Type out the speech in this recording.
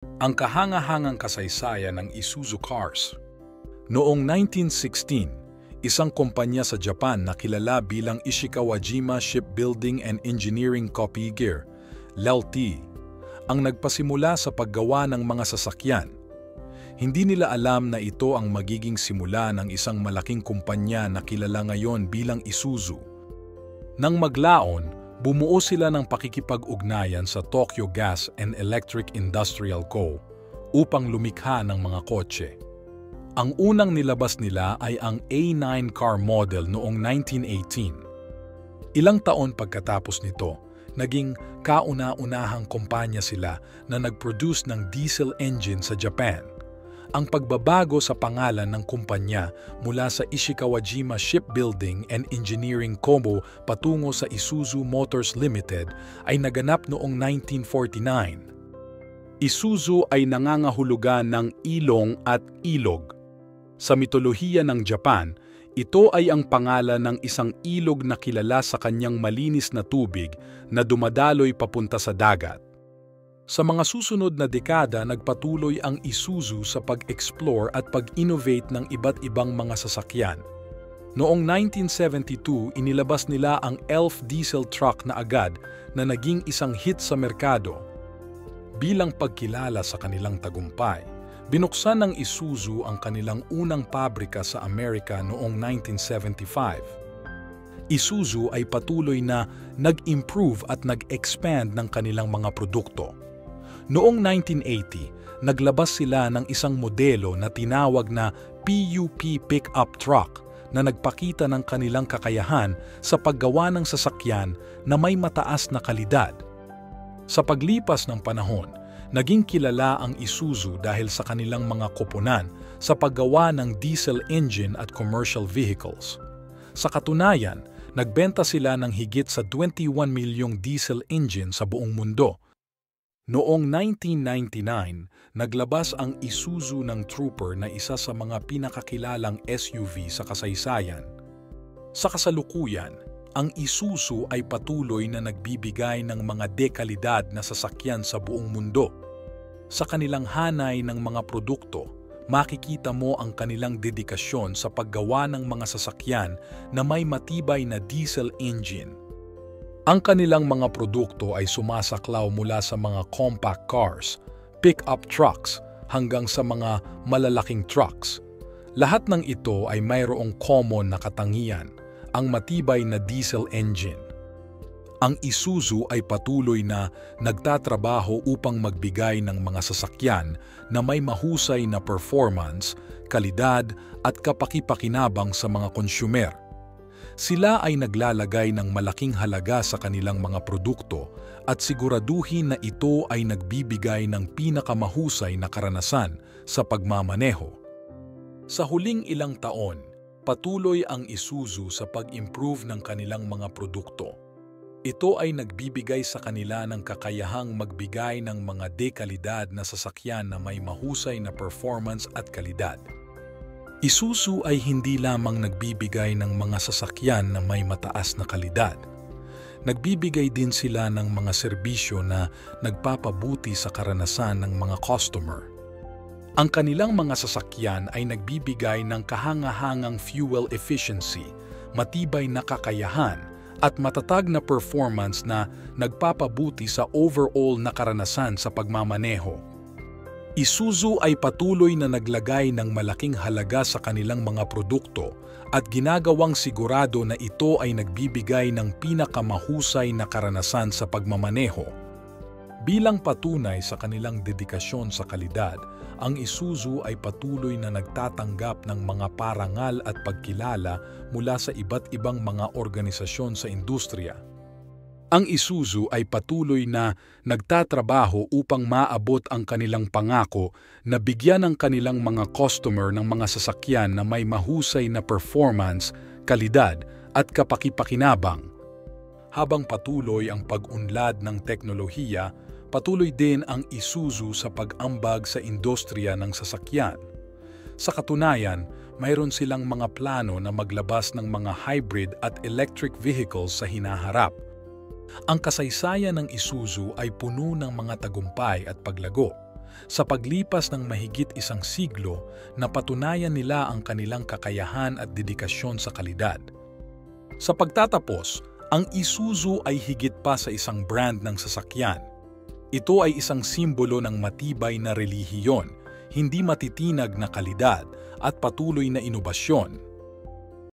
Ang kahanga-hangang kasaysayan ng Isuzu Cars. Noong 1916, isang kumpanya sa Japan na kilala bilang Ishikawajima Shipbuilding and Engineering Kopigir, LT, ang nagpasimula sa paggawa ng mga sasakyan. Hindi nila alam na ito ang magiging simula ng isang malaking kumpanya na kilala ngayon bilang Isuzu. Nang maglaon, bumuo sila ng pakikipag-ugnayan sa Tokyo Gas and Electric Industrial Co. upang lumikha ng mga kotse. Ang unang nilabas nila ay ang A9 car model noong 1918. Ilang taon pagkatapos nito, naging kauna-unahang kumpanya sila na nag-produce ng diesel engine sa Japan. Ang pagbabago sa pangalan ng kumpanya mula sa Ishikawajima Shipbuilding and Engineering Co. patungo sa Isuzu Motors Limited ay naganap noong 1949. Isuzu ay nangangahulugan ng ilong at ilog. Sa mitolohiya ng Japan, ito ay ang pangalan ng isang ilog na kilala sa kanyang malinis na tubig na dumadaloy papunta sa dagat. Sa mga susunod na dekada, nagpatuloy ang Isuzu sa pag-explore at pag-innovate ng iba't ibang mga sasakyan. Noong 1972, inilabas nila ang ELF diesel truck na agad na naging isang hit sa merkado. Bilang pagkilala sa kanilang tagumpay, binuksan ng Isuzu ang kanilang unang pabrika sa Amerika noong 1975. Isuzu ay patuloy na nag-improve at nag-expand ng kanilang mga produkto. Noong 1980, naglabas sila ng isang modelo na tinawag na PUP pickup truck na nagpakita ng kanilang kakayahan sa paggawa ng sasakyan na may mataas na kalidad. Sa paglipas ng panahon, naging kilala ang Isuzu dahil sa kanilang mga koponan sa paggawa ng diesel engine at commercial vehicles. Sa katunayan, nagbenta sila ng higit sa 21 milyong diesel engine sa buong mundo. Noong 1999, naglabas ang Isuzu ng Trooper na isa sa mga pinakakilalang SUV sa kasaysayan. Sa kasalukuyan, ang Isuzu ay patuloy na nagbibigay ng mga dekalidad na sasakyan sa buong mundo. Sa kanilang hanay ng mga produkto, makikita mo ang kanilang dedikasyon sa paggawa ng mga sasakyan na may matibay na diesel engine. Ang kanilang mga produkto ay sumasaklaw mula sa mga compact cars, pick-up trucks, hanggang sa mga malalaking trucks. Lahat ng ito ay mayroong common na katangian, ang matibay na diesel engine. Ang Isuzu ay patuloy na nagtatrabaho upang magbigay ng mga sasakyan na may mahusay na performance, kalidad at kapakipakinabang sa mga konsumer. Sila ay naglalagay ng malaking halaga sa kanilang mga produkto at siguraduhin na ito ay nagbibigay ng pinakamahusay na karanasan sa pagmamaneho. Sa huling ilang taon, patuloy ang Isuzu sa pag-improve ng kanilang mga produkto. Ito ay nagbibigay sa kanila ng kakayahang magbigay ng mga dekalidad na sasakyan na may mahusay na performance at kalidad. Isuzu ay hindi lamang nagbibigay ng mga sasakyan na may mataas na kalidad. Nagbibigay din sila ng mga serbisyo na nagpapabuti sa karanasan ng mga customer. Ang kanilang mga sasakyan ay nagbibigay ng kahangahangang fuel efficiency, matibay na kakayahan, at matatag na performance na nagpapabuti sa overall na karanasan sa pagmamaneho. Isuzu ay patuloy na naglagay ng malaking halaga sa kanilang mga produkto at ginagawang sigurado na ito ay nagbibigay ng pinakamahusay na karanasan sa pagmamaneho. Bilang patunay sa kanilang dedikasyon sa kalidad, ang Isuzu ay patuloy na nagtatanggap ng mga parangal at pagkilala mula sa iba't ibang mga organisasyon sa industriya. Ang Isuzu ay patuloy na nagtatrabaho upang maabot ang kanilang pangako na bigyan ng kanilang mga customer ng mga sasakyan na may mahusay na performance, kalidad at kapakipakinabang. Habang patuloy ang pag-unlad ng teknolohiya, patuloy din ang Isuzu sa pag-ambag sa industriya ng sasakyan. Sa katunayan, mayroon silang mga plano na maglabas ng mga hybrid at electric vehicles sa hinaharap. Ang kasaysayan ng Isuzu ay puno ng mga tagumpay at paglago. Sa paglipas ng mahigit isang siglo, napatunayan nila ang kanilang kakayahan at dedikasyon sa kalidad. Sa pagtatapos, ang Isuzu ay higit pa sa isang brand ng sasakyan. Ito ay isang simbolo ng matibay na relihiyon, hindi matitinag na kalidad at patuloy na inobasyon.